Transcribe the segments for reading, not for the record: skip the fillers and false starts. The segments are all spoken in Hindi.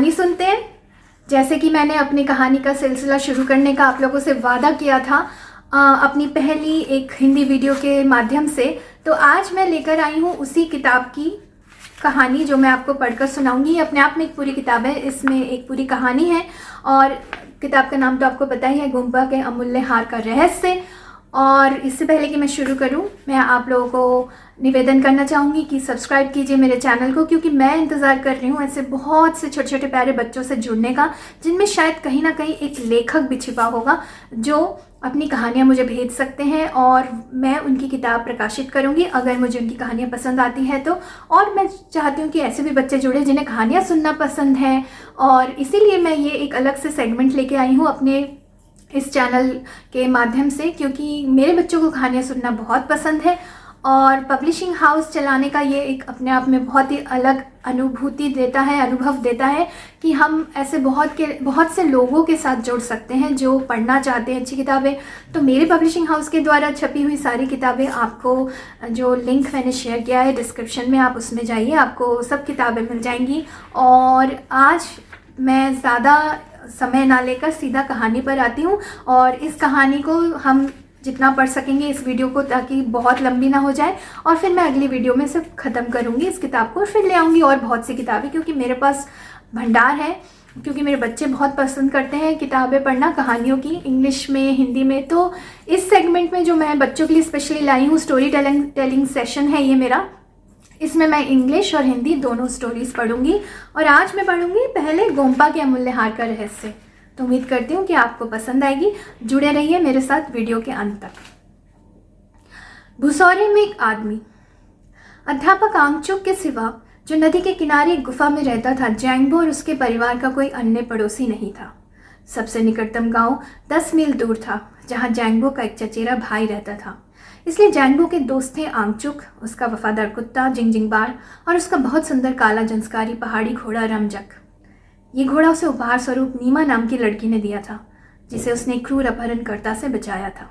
कहानी सुनते हैं। जैसे कि मैंने अपनी कहानी का सिलसिला शुरू करने का आप लोगों से वादा किया था अपनी पहली एक हिंदी वीडियो के माध्यम से, तो आज मैं लेकर आई हूँ उसी किताब की कहानी जो मैं आपको पढ़कर सुनाऊंगी। ये अपने आप में एक पूरी किताब है, इसमें एक पूरी कहानी है और किताब का नाम तो आपको पता ही है, गोम्पा के अमूल्य हार का रहस्य। और इससे पहले कि मैं शुरू करूं, मैं आप लोगों को निवेदन करना चाहूँगी कि सब्सक्राइब कीजिए मेरे चैनल को, क्योंकि मैं इंतज़ार कर रही हूँ ऐसे बहुत से छोटे छोटे प्यारे बच्चों से जुड़ने का, जिनमें शायद कहीं ना कहीं एक लेखक भी छिपा होगा जो अपनी कहानियाँ मुझे भेज सकते हैं और मैं उनकी किताब प्रकाशित करूँगी अगर मुझे उनकी कहानियाँ पसंद आती हैं तो। और मैं चाहती हूँ कि ऐसे भी बच्चे जुड़े जिन्हें कहानियाँ सुनना पसंद है, और इसीलिए मैं ये एक अलग से सेगमेंट लेके आई हूँ अपने इस चैनल के माध्यम से, क्योंकि मेरे बच्चों को कहानियाँ सुनना बहुत पसंद है। और पब्लिशिंग हाउस चलाने का ये एक अपने आप में बहुत ही अलग अनुभूति देता है, अनुभव देता है कि हम ऐसे बहुत से लोगों के साथ जुड़ सकते हैं जो पढ़ना चाहते हैं अच्छी किताबें। तो मेरे पब्लिशिंग हाउस के द्वारा छपी हुई सारी किताबें, आपको जो लिंक मैंने शेयर किया है डिस्क्रिप्शन में, आप उसमें जाइए, आपको सब किताबें मिल जाएंगी। और आज मैं ज़्यादा समय ना लेकर सीधा कहानी पर आती हूँ, और इस कहानी को हम जितना पढ़ सकेंगे इस वीडियो को, ताकि बहुत लंबी ना हो जाए, और फिर मैं अगली वीडियो में सिर्फ ख़त्म करूँगी इस किताब को और फिर ले आऊँगी और बहुत सी किताबें, क्योंकि मेरे पास भंडार है। क्योंकि मेरे बच्चे बहुत पसंद करते हैं किताबें पढ़ना, कहानियों की, इंग्लिश में, हिंदी में। तो इस सेगमेंट में जो मैं बच्चों के लिए स्पेशली लाई हूँ, स्टोरी टेलिंग सेशन है ये मेरा, इसमें मैं इंग्लिश और हिंदी दोनों स्टोरीज पढ़ूंगी। और आज मैं पढ़ूंगी पहले गोम्पा के अमूल्य हार का रहस्य। तो उम्मीद करती हूँ कि आपको पसंद आएगी, जुड़े रहिए मेरे साथ वीडियो के अंत तक। भुसौरे में एक आदमी, अध्यापक आंगचुक के सिवा जो नदी के किनारे एक गुफा में रहता था, जैंगबो और उसके परिवार का कोई अन्य पड़ोसी नहीं था। सबसे निकटतम गांव 10 मील दूर था, जहां जैंगबो का एक चचेरा भाई रहता था। इसलिए जैंगबो के दोस्त थे आंगचुक, उसका वफादार कुत्ता जिंगजिंगबार और उसका बहुत सुंदर काला जंस्कारी पहाड़ी घोड़ा रमजक। ये घोड़ा उसे उपहार स्वरूप नीमा नाम की लड़की ने दिया था, जिसे उसने एक क्रूर अपहरणकर्ता से बचाया था।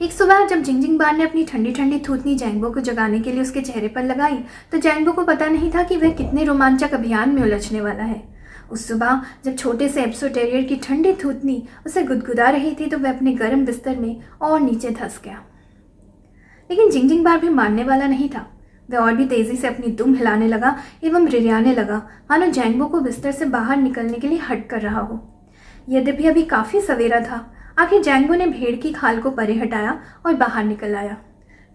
एक सुबह जब जिंगजिंगबार ने अपनी ठंडी ठंडी थूथनी जैंगबो को जगाने के लिए उसके चेहरे पर लगाई, तो जैंगबो को पता नहीं था कि वह कितने रोमांचक अभियान में उलझने वाला है। उस सुबह जब छोटे से एप्सो टेरियर की ठंडी थूथनी उसे गुदगुदा रही थी, तो वह अपने गर्म बिस्तर में और नीचे धंस गया। लेकिन जिंगजिंगबार भी मानने वाला नहीं था। वह और भी तेजी से अपनी दुम हिलाने लगा एवं रिरियाने लगा, मानो जैंगबो को बिस्तर से बाहर निकलने के लिए हट कर रहा हो। यद्यपि अभी काफी सवेरा था, आखिर जैंगबो ने भेड़ की खाल को परे हटाया और बाहर निकल आया।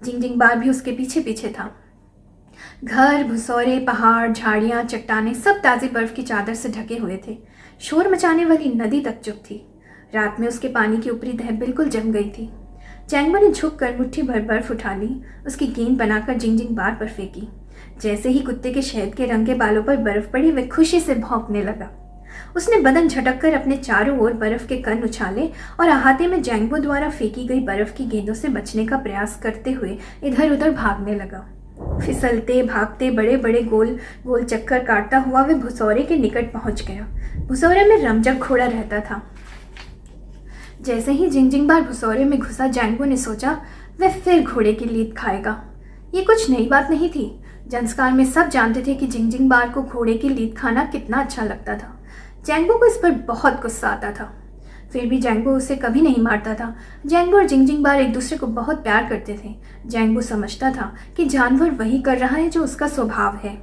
जिंगजिंगबार भी उसके पीछे पीछे था। घर, भुसौरे, पहाड़, झाड़ियां, चट्टानें सब ताज़ी बर्फ की चादर से ढके हुए थे। शोर मचाने वाली नदी तक चुप थी। रात में उसके पानी की ऊपरी तह बिल्कुल जम गई थी। जैंगबो ने झुककर मुट्ठी भर बर्फ उठा ली, उसकी गेंद बनाकर जिंगजिंगबार पर फेंकी। जैसे ही कुत्ते के शहद के रंग के बालों पर बर्फ पड़ी, वह खुशी से भौंकने लगा। उसने बदन झटककर अपने चारों ओर बर्फ के कण उछाले और अहाते में जैंगबो द्वारा फेंकी गई बर्फ की गेंदों से बचने का प्रयास करते हुए इधर उधर भागने लगा। फिसलते भागते बड़े बड़े गोल गोल चक्कर काटता हुआ वह भुसौरे के निकट पहुंच गया। भुसौरे में रमजक घोड़ा रहता था। जैसे ही जिंगजिंगबार भुसौरे में घुसा, जैंगबो ने सोचा वह फिर घोड़े की लीद खाएगा। ये कुछ नई बात नहीं थी। जंस्कार में सब जानते थे कि जिंगजिंगबार को घोड़े की लीद खाना कितना अच्छा लगता था। जैंगबो को इस पर बहुत गुस्सा आता था, फिर भी जैंगबो उसे कभी नहीं मारता था। जैंगबो और जिंगजिंगबार एक दूसरे को बहुत प्यार करते थे। जैंगबो समझता था कि जानवर वही कर रहा है जो उसका स्वभाव है।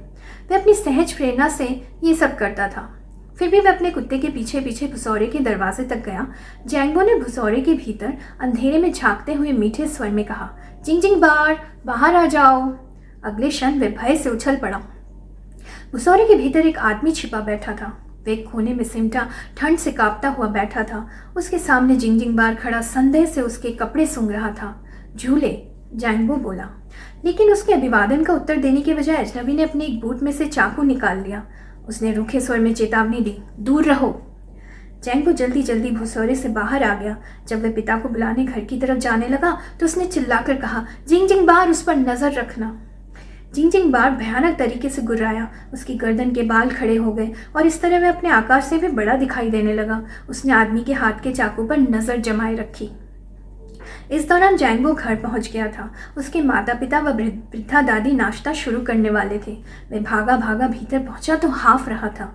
वह अपनी सहज प्रेरणा से ये सब करता था। फिर भी वह अपने कुत्ते के पीछे पीछे भुसौरे के दरवाजे तक गया। जैंगबो ने भुसौरे के भीतर अंधेरे में झांकते हुए मीठे स्वर में कहा, जिंगजिंगबार, बाहर आ जाओ। अगले क्षण वह भय से उछल पड़ा। भुसौरे के भीतर एक आदमी छिपा बैठा था। वह एक कोने में सिमटा ठंड से कांपता हुआ बैठा था। उसके सामने जिंगजिंगबार खड़ा संदेह से उसके कपड़े सूंघ रहा था। झूले, जैंगबो बोला, लेकिन उसके अभिवादन का उत्तर देने के बजाय अजनबी ने अपने एक बूट में से चाकू निकाल लिया। उसने रूखे स्वर में चेतावनी दी, दूर रहो। जैंगबो जल्दी जल्दी भुसौरे से बाहर आ गया। जब वह पिता को बुलाने घर की तरफ जाने लगा, तो उसने चिल्लाकर कहा, जिंगजिंगबार, उस पर नजर रखना। जिंगजिंगबार भयानक तरीके से गुर्राया। उसकी गर्दन के बाल खड़े हो गए और इस तरह वह अपने आकार से भी बड़ा दिखाई देने लगा। उसने आदमी के हाथ के चाकू पर नजर जमाए रखी। इस दौरान जैंगबो घर पहुंच गया था। उसके माता पिता व वृद्धा दादी नाश्ता शुरू करने वाले थे। वह भागा भागा भीतर पहुंचा तो हाफ रहा था।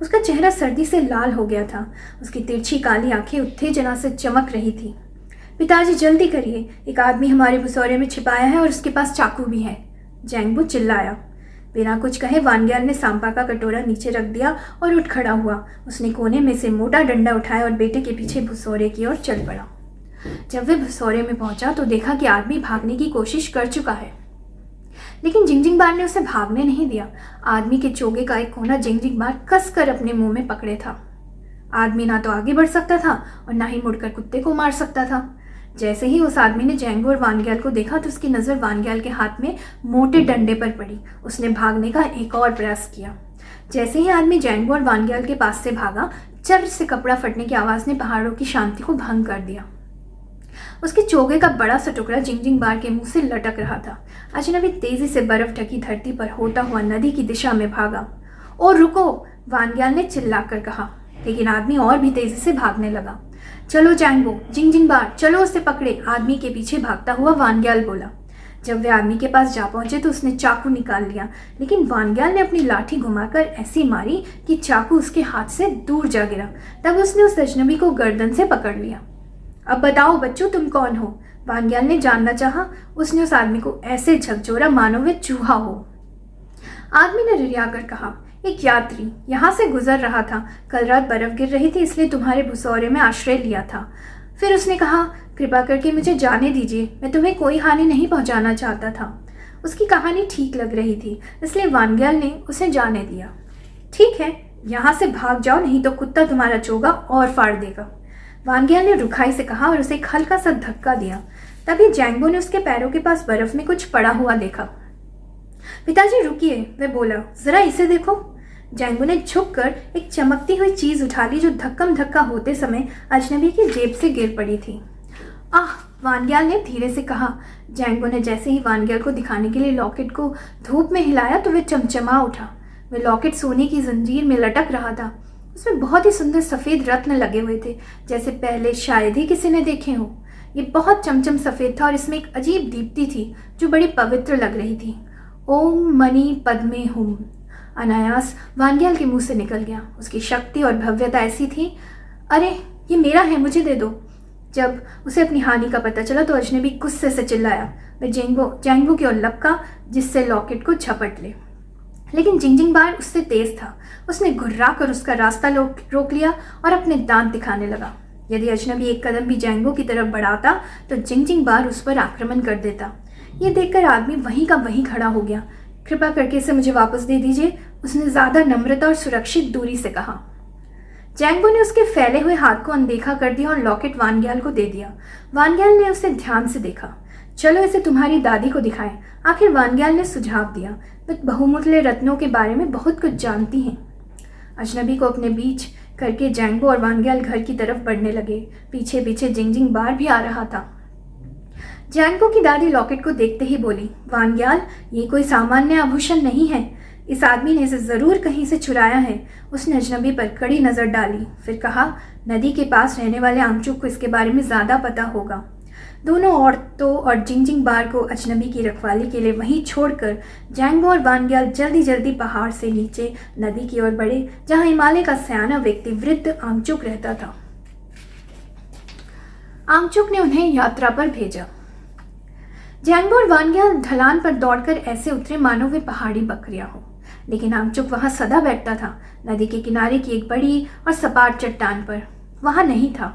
उसका चेहरा सर्दी से लाल हो गया था। उसकी तिरछी काली आंखें उत्तेजना से चमक रही थी। पिताजी जल्दी करिए, एक आदमी हमारे भुसौरे में छिपाया है और उसके पास चाकू भी है, जैंगबो चिल्लाया। बिना कुछ कहे वानग्याल ने सांपा का कटोरा नीचे रख दिया और उठ खड़ा हुआ। उसने कोने में से मोटा डंडा उठाया और बेटे के पीछे भुसौरे की ओर चल पड़ा। जब वह भुसौरे में पहुंचा तो देखा कि आदमी भागने की कोशिश कर चुका है, लेकिन जिंगजिंग बार ने उसे भागने नहीं दिया। आदमी के चोगे का एक कोना जिंगजिंग बार कसकर अपने मुंह में पकड़े था। आदमी ना तो आगे बढ़ सकता था और ना ही मुड़कर कुत्ते को मार सकता था। जैसे ही उस आदमी ने जैंगबो और वानग्याल को देखा तो उसकी नज़र वानग्याल के हाथ में मोटे डंडे पर पड़ी। उसने भागने का एक और प्रयास किया। जैसे ही आदमी जैंगबो और वानग्याल के पास से भागा, चर से कपड़ा फटने की आवाज़ ने पहाड़ों की शांति को भंग कर दिया। उसके चोगे का बड़ा सा टुकड़ा जिंगजिंग बार के मुंह से लटक रहा था। अजनबी तेजी से बर्फ ढकी धरती पर होता हुआ नदी की दिशा में भागा। और रुको, वानग्याल ने चिल्लाकर कहा, लेकिन आदमी और भी तेजी से भागने लगा। चलो जैंगबो, जिंगजिंग बार, चलो उसे पकड़े, आदमी के पीछे भागता हुआ वानग्याल बोला। जब वे आदमी के पास जा पहुंचे तो उसने चाकू निकाल लिया, लेकिन वानग्याल ने अपनी लाठी घुमाकर ऐसी मारी कि चाकू उसके हाथ से दूर जा गिरा। तब उसने उस अजनबी को गर्दन से पकड़ लिया। अब बताओ बच्चों, तुम कौन हो? वानग्याल ने जानना चाहा। उसने उस आदमी को ऐसे झकझोरा मानो वे चूहा हो। आदमी ने रिरियाकर कहा, एक यात्री यहाँ से गुजर रहा था। कल रात बर्फ गिर रही थी, इसलिए तुम्हारे भुसौरे में आश्रय लिया था। फिर उसने कहा, कृपा करके मुझे जाने दीजिए, मैं तुम्हें कोई हानि नहीं पहुंचाना चाहता था। उसकी कहानी ठीक लग रही थी, इसलिए वानग्याल ने उसे जाने दिया। ठीक है, यहाँ से भाग जाओ, नहीं तो कुत्ता तुम्हारा चोगा और फाड़ देगा, वानग्याल ने रुखाई से कहा और उसे एक हल्का सा धक्का दिया। तभी जैंगबो ने उसके पैरों के पास बर्फ में कुछ पड़ा हुआ देखा। पिताजी रुकिए, वह बोला, जरा इसे देखो। जैंगबो ने झुककर एक चमकती हुई चीज उठा ली जो धक्कम धक्का होते समय अजनबी की जेब से गिर पड़ी थी। आह, वानग्याल ने धीरे से कहा। जैंगबो ने जैसे ही वानग्याल को दिखाने के लिए लॉकेट को धूप में हिलाया तो वह चमचमा उठा। वह लॉकेट सोने की जंजीर में लटक रहा था। उसमें बहुत ही सुंदर सफ़ेद रत्न लगे हुए थे, जैसे पहले शायद ही किसी ने देखे हो। ये बहुत चमचम सफ़ेद था और इसमें एक अजीब दीप्ति थी जो बड़ी पवित्र लग रही थी। ओम मणि पद्मे हुम, अनायास वानग्याल के मुंह से निकल गया। उसकी शक्ति और भव्यता ऐसी थी, अरे ये मेरा है, मुझे दे दो। जब उसे अपनी हानि का पता चला तो अजनबी गुस्से से चिल्लाया। वह जैंगबो की ओर लपका जिससे लॉकेट को झपट ले, लेकिन जिंगजिंग बार उससे तेज था। उसने घुर्रा कर उसका रास्ता रोक लिया और अपने दांत दिखाने लगा। यदि अजनबी एक कदम भी जैंगबो की तरफ बढ़ाता तो जिंगजिंग बार उस पर आक्रमण कर देता। ये देखकर आदमी वहीं का वहीं खड़ा हो गया। कृपा करके इसे मुझे वापस दे दीजिए, उसने ज्यादा नम्रता और सुरक्षित दूरी से कहा। जैंगबो ने उसके फैले हुए हाथ को अनदेखा कर दिया और लॉकेट वानग्याल को दे दिया। वानग्याल ने उसे ध्यान से देखा। चलो इसे तुम्हारी दादी को दिखाएं, आखिर वानग्याल ने सुझाव दिया। वे बहुमूल्य रत्नों के बारे में बहुत कुछ जानती हैं। अजनबी को अपने बीच करके जैंगबो और वानग्याल घर की तरफ बढ़ने लगे। पीछे पीछे जिंगजिंग बार भी आ रहा था। जैंगबो की दादी लॉकेट को देखते ही बोली, वानग्याल, ये कोई सामान्य आभूषण नहीं है, इस आदमी ने इसे जरूर कहीं से चुराया है। उसने अजनबी पर कड़ी नजर डाली, फिर कहा, नदी के पास रहने वाले आंगचूक को इसके बारे में ज्यादा पता होगा। दोनों औरतों और जिंगजिंग बार को अजनबी की रखवाली के लिए वहीं छोड़कर जैंगबो और वानग्याल जल्दी जल्दी पहाड़ से नीचे नदी की ओर बढ़े, जहां हिमालय का सयाना व्यक्ति वृद्ध आंगचूक रहता था। आंगचूक ने उन्हें यात्रा पर भेजा। जैंगबो और वानग्याल ढलान पर दौड़कर ऐसे उतरे मानो वे पहाड़ी बकरियां हो, लेकिन आंगचूक वहां सदा बैठता था, नदी के किनारे की एक बड़ी और सपाट चट्टान पर। वहां नहीं था।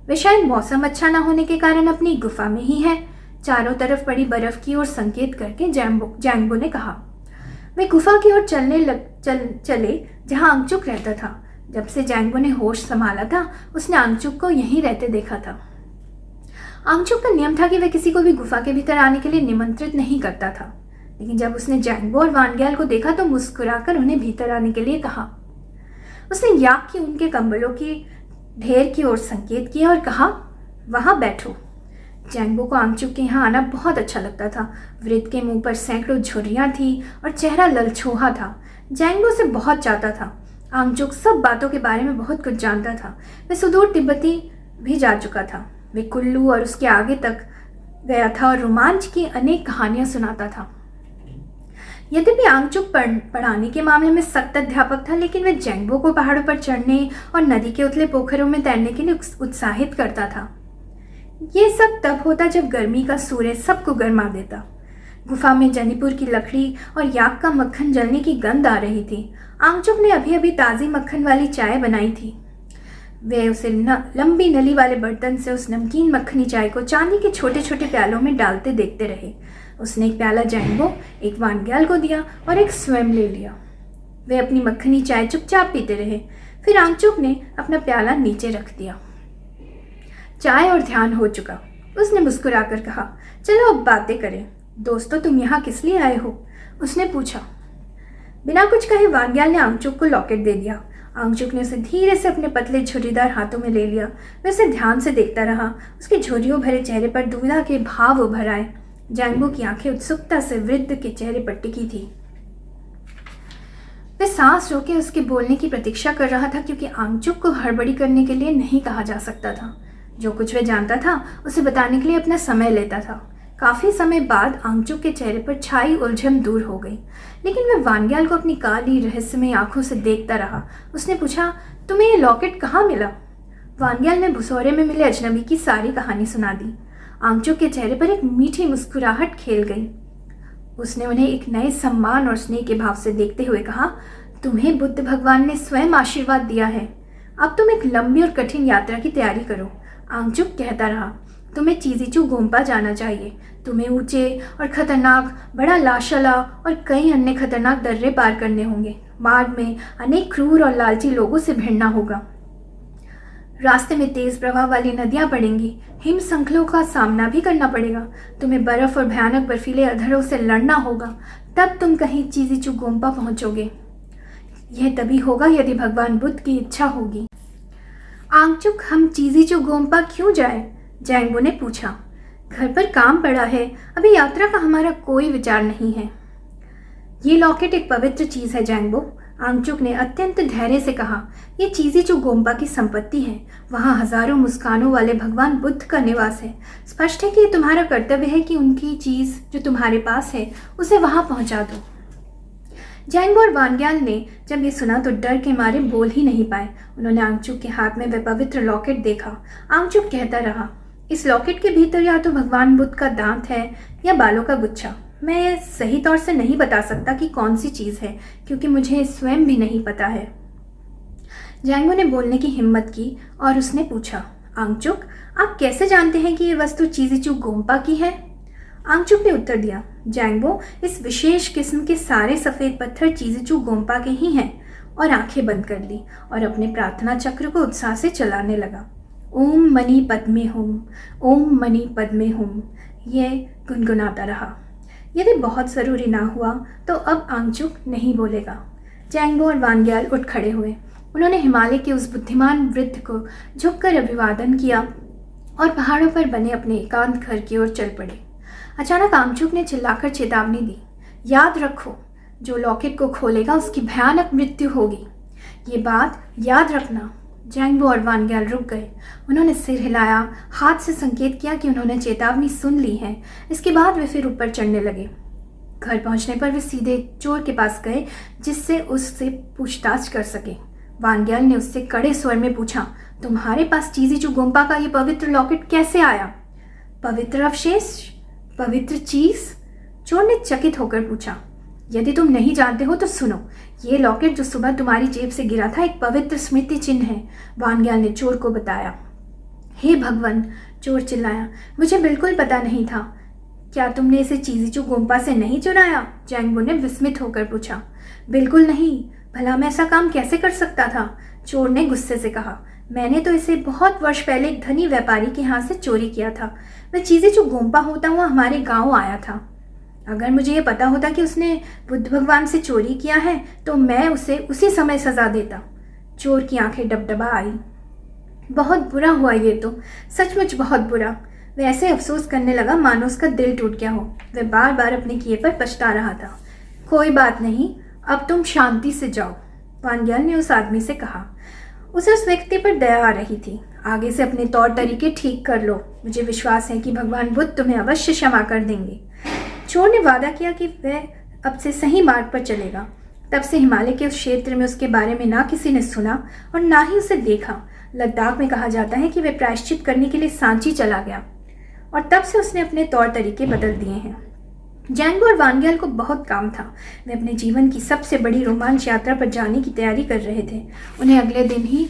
वे शायद मौसम अच्छा न होने के कारण अपनी गुफा में ही है। चारों तरफ पड़ी बर्फ की ओर संकेत करके जैंगबो ने कहा। वे गुफा की ओर चले जहां आंगचूक रहता था। जब से जैंगबो ने होश संभाला था उसने आंगचूक को यहीं रहते देखा था। आंगचूक का नियम था कि वह किसी को भी गुफा के भीतर आने के लिए निमंत्रित नहीं करता था, लेकिन जब उसने जैंगबो और वानग्याल को देखा तो मुस्कुराकर उन्हें भीतर आने के लिए कहा। उसने याक की उनके कंबलों की ढेर की ओर संकेत किया और कहा, वहां बैठो। जैंगबो को आंगचूक के यहाँ आना बहुत अच्छा लगता था। वृद्ध के मुंह पर सैकड़ों झुर्रियां थी और चेहरा ललछोहा था। जैंगबो से बहुत चाहता था। आंगचूक सब बातों के बारे में बहुत कुछ जानता था। वह सुदूर तिब्बती भी जा चुका था। वे कुल्लू और उसके आगे तक गया था और रोमांच की अनेक कहानियां सुनाता था। यद्यपि आंगचुक पढ़ाने के मामले में सख्त अध्यापक था, लेकिन वह जैंगबो को पहाड़ों पर चढ़ने और नदी के उतले पोखरों में तैरने के लिए उत्साहित करता था। ये सब तब होता जब गर्मी का सूर्य सबको गर्मा देता। गुफा में जनीपुर की लकड़ी और याक का मक्खन जलने की गंध आ रही थी। आंगचुक ने अभी अभी ताज़ी मक्खन वाली चाय बनाई थी। वे उसे लंबी नली वाले बर्तन से उस नमकीन मक्खनी चाय को चांदी के छोटे छोटे प्यालों में डालते देखते रहे। उसने एक प्याला जैंगबो, एक वानग्याल को दिया और एक स्वयं ले लिया। वे अपनी मक्खनी चाय चुपचाप पीते रहे। फिर आंगचुक ने अपना प्याला नीचे रख दिया। चाय और ध्यान हो चुका। उसने मुस्कुराकर कहा, चलो अब बातें करें। दोस्तों, तुम यहाँ किस लिए आए हो? उसने पूछा। बिना कुछ कहे वानग्याल ने आंगचुक को लॉकेट दे दिया। आंगचुक ने उसे धीरे से अपने पतले झुर्रीदार हाथों में ले लिया। वह उसे ध्यान से देखता रहा। उसके झुर्रियों भरे चेहरे पर दुविधा के भाव उभर आए। जैंगबो की आंखें उत्सुकता से वृद्ध के चेहरे पर टिकी थी। वह सांस रोके उसके बोलने की प्रतीक्षा कर रहा था, क्योंकि आंगचुक को हड़बड़ी करने के लिए नहीं कहा जा सकता था। जो कुछ वह जानता था उसे बताने के लिए अपना समय लेता था। काफी समय बाद आंगचुक के चेहरे पर छाई उलझन दूर हो गई, लेकिन वह वानग्याल को अपनी काली रहस्यमय आंखों से देखता रहा। उसने पूछा, तुम्हें ये लॉकेट कहाँ मिला? वानग्याल ने भुसौरे में मिले अजनबी की सारी कहानी सुना दी। आंगचुक के चेहरे पर एक मीठी मुस्कुराहट खेल गई। उसने उन्हें एक नए सम्मान और स्नेह के भाव से देखते हुए कहा, तुम्हें बुद्ध भगवान ने स्वयं आशीर्वाद दिया है। अब तुम एक लंबी और कठिन यात्रा की तैयारी करो। आंगचुक कहता रहा, तुम्हें चीजीचू गोम्पा जाना चाहिए। तुम्हें ऊंचे और खतरनाक बड़ा लाशाला और कई अन्य खतरनाक दर्रे पार करने होंगे। मार्ग में अनेक क्रूर और लालची लोगों से भिड़ना होगा। रास्ते में तेज प्रवाह वाली नदियां पड़ेंगी। हिम श्रृंखलों का सामना भी करना पड़ेगा। तुम्हें बर्फ और भयानक बर्फीले अधरों से लड़ना होगा। तब तुम कहीं चीजीचू गोम्पा पहुंचोगे। यह तभी होगा यदि भगवान बुद्ध की इच्छा होगी। आंगचुक, हम चीजीचू गोम्पा क्यों जाए? जैंगबो ने पूछा। घर पर काम पड़ा है, अभी यात्रा का हमारा कोई विचार नहीं है। ये लॉकेट एक पवित्र चीज है जैंगबो, आंगचुक ने अत्यंत धैर्य से कहा। ये चीजीचू गोम्पा की संपत्ति है। वहाँ हजारों मुस्कानों वाले भगवान बुद्ध का निवास है। स्पष्ट है कि ये तुम्हारा कर्तव्य है कि उनकी चीज जो तुम्हारे पास है उसे वहां पहुंचा दो। जैंगबो और वानग्याल ने जब ये सुना तो डर के मारे बोल ही नहीं पाए। उन्होंने आंगचुक के हाथ में वह पवित्र लॉकेट देखा। आंगचुक कहता रहा, इस लॉकेट के भीतर या तो भगवान बुद्ध का दांत है या बालों का गुच्छा। मैं सही तौर से नहीं बता सकता कि कौन सी चीज़ है, क्योंकि मुझे स्वयं भी नहीं पता है। जैंगबो ने बोलने की हिम्मत की और उसने पूछा, आंगचुक, आप कैसे जानते हैं कि ये वस्तु चीजीचू गोम्पा की है? आंगचुक ने उत्तर दिया, जैंगबो, इस विशेष किस्म के सारे सफ़ेद पत्थर चीजीचू गोम्पा के ही हैं। और आंखें बंद कर ली और अपने प्रार्थना चक्र को उत्साह से चलाने लगा। ओम मणि पद्मे हुम, ओम मणि पद्मे हुम, ये गुनगुनाता रहा। यदि बहुत ज़रूरी ना हुआ तो अब आंगचुक नहीं बोलेगा। जैंगबो और वानग्याल उठ खड़े हुए। उन्होंने हिमालय के उस बुद्धिमान वृद्ध को झुककर अभिवादन किया और पहाड़ों पर बने अपने एकांत घर की ओर चल पड़े। अचानक आंगचुक ने चिल्लाकर चेतावनी दी, याद रखो, जो लॉकेट को खोलेगा उसकी भयानक मृत्यु होगी। ये बात याद रखना। जैंगबो और वानग्याल रुक गए। उन्होंने सिर हिलाया, हाथ से संकेत किया कि उन्होंने चेतावनी सुन ली है। इसके बाद वे फिर ऊपर चढ़ने लगे। घर पहुंचने पर वे सीधे चोर के पास गए जिससे उससे पूछताछ कर सके। वानग्याल ने उससे कड़े स्वर में पूछा, तुम्हारे पास चीजीचू गोम्पा का ये पवित्र लॉकेट कैसे आया? पवित्र अवशेष? पवित्र चीज? चोर ने चकित होकर पूछा। यदि तुम नहीं जानते हो तो सुनो, ये लॉकेट जो सुबह तुम्हारी जेब से गिरा था एक पवित्र स्मृति चिन्ह है, वानग्याल ने चोर को बताया। हे भगवान, चोर चिल्लाया, मुझे बिल्कुल पता नहीं था। क्या तुमने इसे चीजीचू गोम्पा से नहीं चुराया? जैंगबो ने विस्मित होकर पूछा। बिल्कुल नहीं, भला मैं ऐसा काम कैसे कर सकता था? चोर ने गुस्से से कहा। मैंने तो इसे बहुत वर्ष पहले एक धनी व्यापारी के यहाँ से चोरी किया था। वह चीजीचू गोम्पा होता हुआ हमारे गाँव आया था। अगर मुझे ये पता होता कि उसने बुद्ध भगवान से चोरी किया है तो मैं उसे उसी समय सजा देता। चोर की आंखें डबडबा आई। बहुत बुरा हुआ ये तो, सचमुच बहुत बुरा। वह ऐसे अफसोस करने लगा मानो उसका दिल टूट गया हो। वह बार बार अपने किए पर पछता रहा था। कोई बात नहीं, अब तुम शांति से जाओ, वानग्याल ने उस आदमी से कहा। उसे उस व्यक्ति पर दया आ रही थी। आगे से अपने तौर तरीके ठीक कर लो, मुझे विश्वास है कि भगवान बुद्ध तुम्हें अवश्य क्षमा कर देंगे। चोर ने वादा किया कि वह अब से सही मार्ग पर चलेगा। तब से हिमालय के उस क्षेत्र में उसके बारे में ना किसी ने सुना और ना ही उसे देखा। लद्दाख में कहा जाता है कि वह प्रायश्चित करने के लिए सांची चला गया और तब से उसने अपने तौर तरीके बदल दिए हैं। जैंगबो और वानग्याल को बहुत काम था। वे अपने जीवन की सबसे बड़ी रोमांच यात्रा पर जाने की तैयारी कर रहे थे। उन्हें अगले दिन ही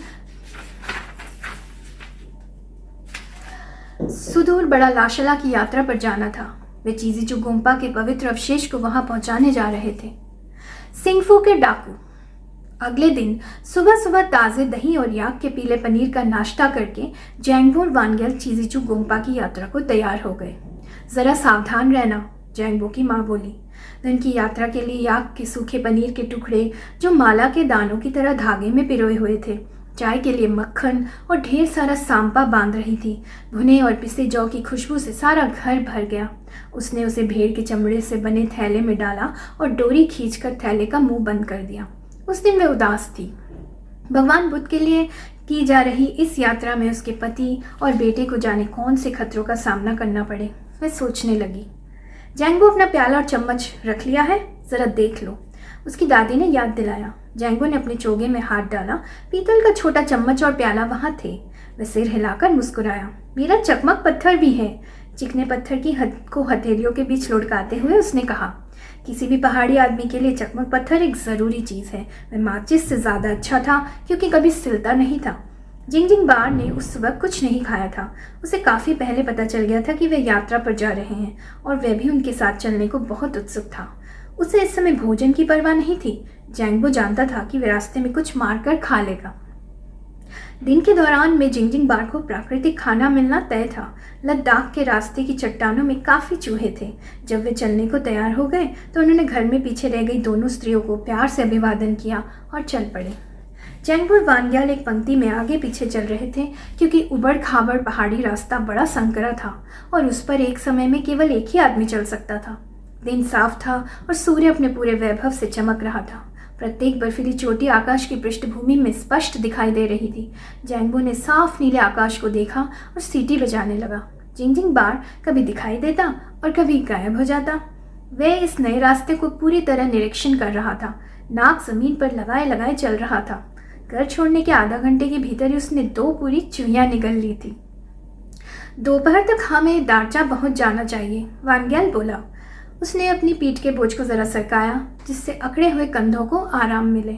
सुदूर बड़ा लाशला की यात्रा पर जाना था। वे चीजीचू गोम्पा के पवित्र अवशेष को वहां पहुंचाने जा रहे थे। सिंगफू के डाकू। अगले दिन सुबह सुबह ताज़े दही और याक के पीले पनीर का नाश्ता करके जैंगबो और वानग्याल चीजीचू गोम्पा की यात्रा को तैयार हो गए। ज़रा सावधान रहना, जैंगबो की माँ बोली। वे उनकी यात्रा के लिए याक के सूखे पनीर के टुकड़े जो माला के दानों की तरह धागे में पिरोए हुए थे, चाय के लिए मक्खन और ढेर सारा सांपा बांध रही थी। भुने और पिसे जौ की खुशबू से सारा घर भर गया। उसने उसे भेड़ के चमड़े से बने थैले में डाला और डोरी खींचकर थैले का मुंह बंद कर दिया। उस दिन वह उदास थी। भगवान बुद्ध के लिए की जा रही इस यात्रा में उसके पति और बेटे को जाने कौन से खतरों का सामना करना पड़े। वह सोचने लगी। जैंगबो अपना प्याला और चम्मच रख लिया है, ज़रा देख लो, उसकी दादी ने याद दिलाया। जैंगबो ने अपने चोगे में हाथ डाला। पीतल का छोटा चम्मच और प्याला वहाँ थे। वह सिर हिलाकर मुस्कुराया। मेरा चकमक पत्थर भी है। चिकने पत्थर की को हथेलियों के बीच लुढ़काते हुए उसने कहा, किसी भी पहाड़ी आदमी के लिए चकमक पत्थर एक ज़रूरी चीज़ है। वह माचिस से ज़्यादा अच्छा था क्योंकि कभी सिलता नहीं था। जिंगजिंग बार ने उस वक्त कुछ नहीं खाया था। उसे काफ़ी पहले पता चल गया था कि वे यात्रा पर जा रहे हैं और वह भी उनके साथ चलने को बहुत उत्सुक था। उसे इस समय भोजन की परवाह नहीं थी। जैंगबो जानता था कि वह रास्ते में कुछ मारकर खा लेगा। दिन के दौरान में जिंगजिंग बार को प्राकृतिक खाना मिलना तय था। लद्दाख के रास्ते की चट्टानों में काफ़ी चूहे थे। जब वे चलने को तैयार हो गए तो उन्होंने घर में पीछे रह गई दोनों स्त्रियों को प्यार से अभिवादन किया और चल पड़े। जैंगबो और वानग्याल एक पंक्ति में आगे पीछे चल रहे थे क्योंकि उबड़ खाबड़ पहाड़ी रास्ता बड़ा संकरा था और उस पर एक समय में केवल एक ही आदमी चल सकता था। दिन साफ था और सूर्य अपने पूरे वैभव से चमक रहा था। प्रत्येक बर्फीली चोटी आकाश की पृष्ठभूमि में स्पष्ट दिखाई दे रही थी। जैंगबो ने साफ नीले आकाश को देखा और सीटी बजाने लगा। जिंगजिंग बार कभी दिखाई देता और कभी गायब हो जाता। वह इस नए रास्ते को पूरी तरह निरीक्षण कर रहा था। नाक जमीन पर लगाए लगाए चल रहा था। घर छोड़ने के आधा घंटे के भीतर ही उसने 2 पूरी चुहियां निगल ली थी। दोपहर तक हमें दारचा पहुंच जाना चाहिए, वानग्याल बोला। उसने अपनी पीठ के बोझ को ज़रा सरकाया जिससे अकड़े हुए कंधों को आराम मिले।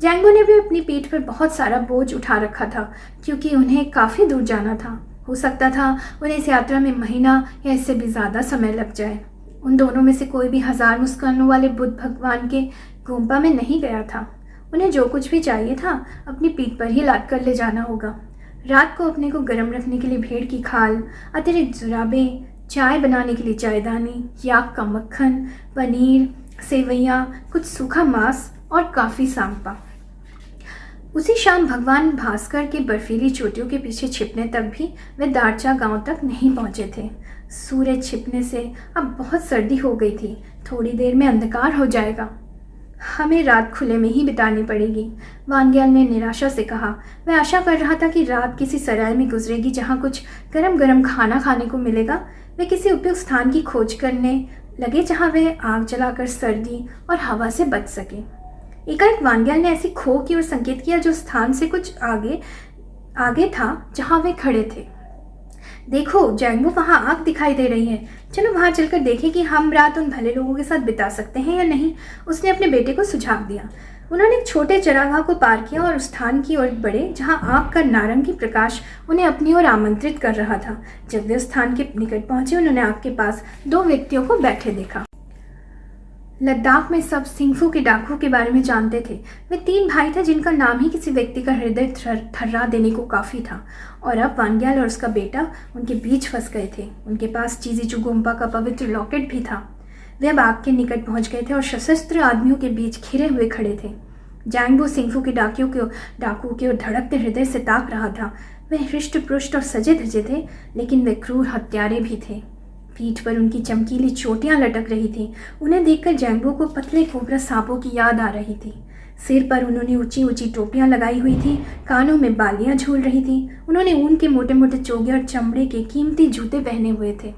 जैंगबो ने भी अपनी पीठ पर बहुत सारा बोझ उठा रखा था क्योंकि उन्हें काफ़ी दूर जाना था। हो सकता था उन्हें इस यात्रा में महीना या इससे भी ज़्यादा समय लग जाए। उन दोनों में से कोई भी 1000 मुस्कानों वाले बुद्ध भगवान के गोम्पा में नहीं गया था। उन्हें जो कुछ भी चाहिए था अपनी पीठ पर ही लाद कर ले जाना होगा। रात को अपने को गर्म रखने के लिए भेड़ की खाल, अतिरिक्त जुराबें, चाय बनाने के लिए चायदानी, याक का मक्खन, पनीर, सेवैयाँ, कुछ सूखा मांस और काफ़ी सांपा। उसी शाम भगवान भास्कर के बर्फीली चोटियों के पीछे छिपने तक भी वे दारचा गांव तक नहीं पहुंचे थे। सूरज छिपने से अब बहुत सर्दी हो गई थी। थोड़ी देर में अंधकार हो जाएगा। हमें रात खुले में ही बितानी पड़ेगी, वानग्याल ने निराशा से कहा। वह आशा कर रहा था कि रात किसी सराय में गुजरेगी जहाँ कुछ गरम गरम खाना खाने को मिलेगा। वे किसी उपयुक्त स्थान की खोज करने लगे जहाँ वह आग जलाकर सर्दी और हवा से बच सके। एकाएक वानग्याल ने ऐसी खो की ओर संकेत किया जो स्थान से कुछ आगे था जहाँ वे खड़े थे। देखो जैंगबो, वहाँ आग दिखाई दे रही है। चलो वहाँ चलकर देखें कि हम रात उन भले लोगों के साथ बिता सकते हैं या नहीं, उसने अपने बेटे को सुझाव दिया। उन्होंने एक छोटे चरागाह को पार किया और उस स्थान की ओर बढ़े जहाँ आग का नारंगी प्रकाश उन्हें अपनी ओर आमंत्रित कर रहा था। जब वे उस स्थान के निकट पहुंचे उन्होंने आग के पास 2 व्यक्तियों को बैठे देखा। लद्दाख में सब सिंगफू के डाकू के बारे में जानते थे। वे 3 भाई थे जिनका नाम ही किसी व्यक्ति का हृदय थर्रा देने को काफ़ी था। और अब वानग्याल और उसका बेटा उनके बीच फंस गए थे। उनके पास चीजीचू गोम्पा का पवित्र लॉकेट भी था। वे अब आग के निकट पहुंच गए थे और सशस्त्र आदमियों के बीच घिरे हुए खड़े थे। जैंगबो सिंगफू के डाकू के ओर धड़कते हृदय से ताक रहा था। वे हृष्ट पुष्ट और सजे धजे थे, लेकिन वे क्रूर हत्यारे भी थे। पीठ पर उनकी चमकीली चोटियां लटक रही थीं। उन्हें देखकर जैंगबो को पतले कोबरा सांपों की याद आ रही थी। सिर पर उन्होंने ऊंची ऊंची टोपियां लगाई हुई थी, कानों में बालियां झूल रही थी। उन्होंने ऊन के मोटे मोटे चोगे और चमड़े के कीमती जूते पहने हुए थे।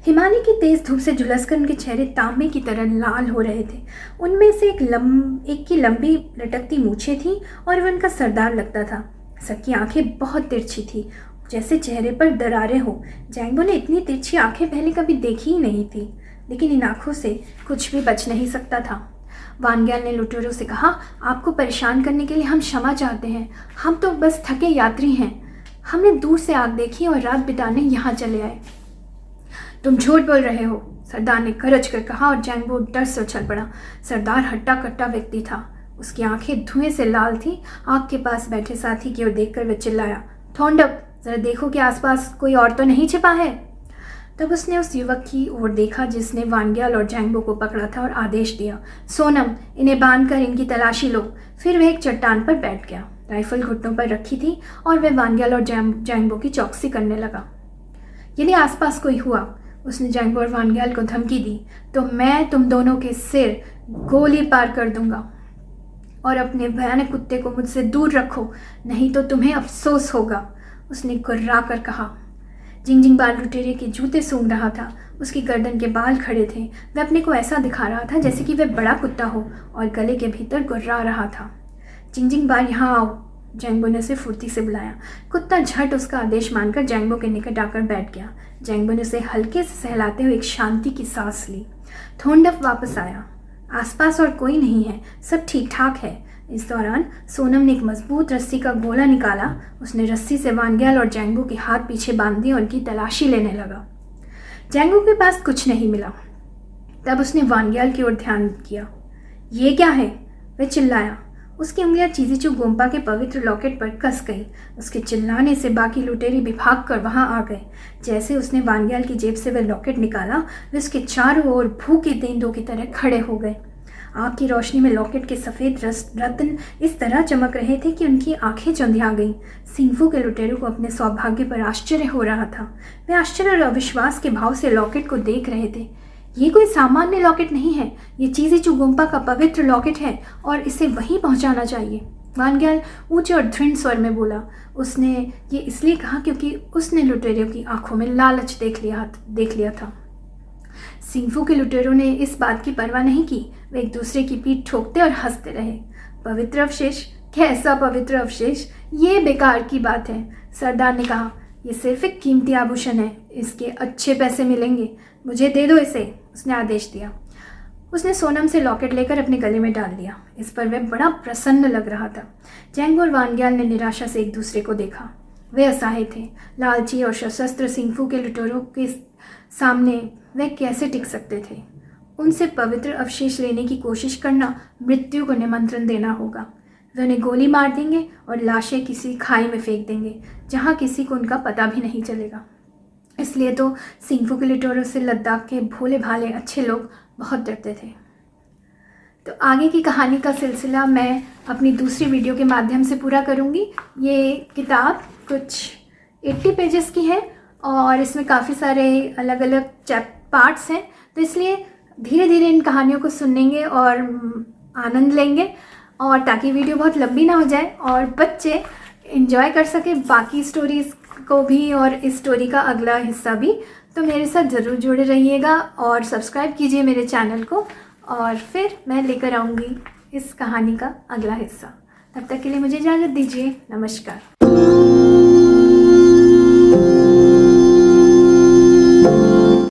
हिमालय की तेज धूप से झुलसकर उनके चेहरे तांबे की तरह लाल हो रहे थे। उनमें से एक की लंबी लटकती मूछें थीं और वह उनका सरदार लगता था। सबकी आंखें बहुत तिरछी थी, जैसे चेहरे पर दरारें हो। जैंगबो ने इतनी तिरछी आंखें पहले कभी देखी ही नहीं थी, लेकिन इन आंखों से कुछ भी बच नहीं सकता था। वानग्याल ने लुटेरों से कहा, आपको परेशान करने के लिए हम क्षमा चाहते हैं। हम तो बस थके यात्री हैं। हमने दूर से आग देखी और रात बिताने यहाँ चले आए। तुम झूठ बोल रहे हो, सरदार ने गरज कर कहा और जैंगबो डर से उछल पड़ा। सरदार हट्टा कट्टा व्यक्ति था। उसकी आंखें धुएं से लाल थीं। आग के पास बैठे साथी की ओर देखकर वह चिल्लाया, थोंडप, जरा देखो कि आसपास कोई और तो नहीं छिपा है। तब उसने उस युवक की ओर देखा जिसने वानग्याल और जैंगबो को पकड़ा था और आदेश दिया, सोनम, इन्हें बांधकर इनकी तलाशी लो। फिर वह एक चट्टान पर बैठ गया। राइफल घुटनों पर रखी थी और वह वानग्याल और जैंगबो की चौकसी करने लगा। यदि आसपास कोई हुआ, उसने जैंगबो और वानग्याल को धमकी दी, तो मैं तुम दोनों के सिर गोली पार कर दूंगा। और अपने भयानक कुत्ते को मुझसे दूर रखो, नहीं तो तुम्हें अफसोस होगा, उसने गुर्रा कर कहा। जिंगजिंग बाल लुटेरे के जूते सूंघ रहा था। उसकी गर्दन के बाल खड़े थे। वह अपने को ऐसा दिखा रहा था जैसे कि वह बड़ा कुत्ता हो और गले के भीतर गुर्रा रहा था। जिंगजिंग बाल, यहाँ आओ, जैंगबो ने उसे फुर्ती से बुलाया। कुत्ता झट उसका आदेश मानकर जैंगबो के निकट आकर बैठ गया। जैंगबो ने उसे हल्के से सहलाते हुए एक शांति की सांस ली। थोंडप वापस आया। आसपास और कोई नहीं है, सब ठीक ठाक है। इस दौरान सोनम ने एक मजबूत रस्सी का गोला निकाला। उसने रस्सी से वानग्याल और जैंगबो के हाथ पीछे बांध दिए और उनकी तलाशी लेने लगा। जैंगबो के पास कुछ नहीं मिला। तब उसने वानग्याल की ओर ध्यान किया। ये क्या है? वह चिल्लाया। उसकी उंगलियां चीजीचू गोम्पा के पवित्र लॉकेट पर कस गई। उसके चिल्लाने से बाकी लुटेरे भी भाग कर वहां आ गए। जैसे उसने वानग्याल की जेब से वह लॉकेट निकाला, वे उसके चारों ओर भूखे तेंदुओं की तरह खड़े हो गए। आग की रोशनी में लॉकेट के सफ़ेद रत्न इस तरह चमक रहे थे कि उनकी आंखें चंधिया गईं। सिंगफू के लुटेरों को अपने सौभाग्य पर आश्चर्य हो रहा था। वे आश्चर्य और अविश्वास के भाव से लॉकेट को देख रहे थे। ये कोई सामान्य लॉकेट नहीं है, ये चीजीचू गोम्पा का पवित्र लॉकेट है और इसे वहीं पहुंचाना चाहिए, वानग्याल ऊंचे और दृढ़ स्वर में बोला। उसने ये इसलिए कहा क्योंकि उसने लुटेरों की आंखों में लालच देख लिया था। सिंगफू के लुटेरों ने इस बात की परवाह नहीं की। वे एक दूसरे की पीठ ठोकते और हंसते रहे। पवित्र अवशेष? कैसा पवित्र अवशेष? ये बेकार की बात है, सरदार ने कहा। ये सिर्फ एक कीमती आभूषण है, इसके अच्छे पैसे मिलेंगे। मुझे दे दो इसे, उसने आदेश दिया। उसने सोनम से लॉकेट लेकर अपने गले में डाल दिया। इस पर वह बड़ा प्रसन्न लग रहा था। जैंगबो और वानग्याल ने निराशा से एक दूसरे को देखा। वे असहाय थे। लालची और सशस्त्र सिंगफू के लुटेरों के सामने वे कैसे टिक सकते थे? उनसे पवित्र अवशेष लेने की कोशिश करना मृत्यु को निमंत्रण देना होगा। वे उन्हें गोली मार देंगे और लाशें किसी खाई में फेंक देंगे जहाँ किसी को उनका पता भी नहीं चलेगा। इसलिए तो सिंगफू के लुटेरों से लद्दाख के भोले भाले अच्छे लोग बहुत डरते थे। तो आगे की कहानी का सिलसिला मैं अपनी दूसरी वीडियो के माध्यम से पूरा करूँगी। ये किताब कुछ 80 पेजेस की है और इसमें काफ़ी सारे अलग अलग पार्ट्स हैं, तो इसलिए धीरे धीरे इन कहानियों को सुनेंगे और आनंद लेंगे, और ताकि वीडियो बहुत लंबी ना हो जाए और बच्चे एंजॉय कर सके बाकी स्टोरीज़ को भी और इस स्टोरी का अगला हिस्सा भी। तो मेरे साथ ज़रूर जुड़े रहिएगा और सब्सक्राइब कीजिए मेरे चैनल को, और फिर मैं लेकर आऊँगी इस कहानी का अगला हिस्सा। तब तक के लिए मुझे इजाज़त दीजिए। नमस्कार।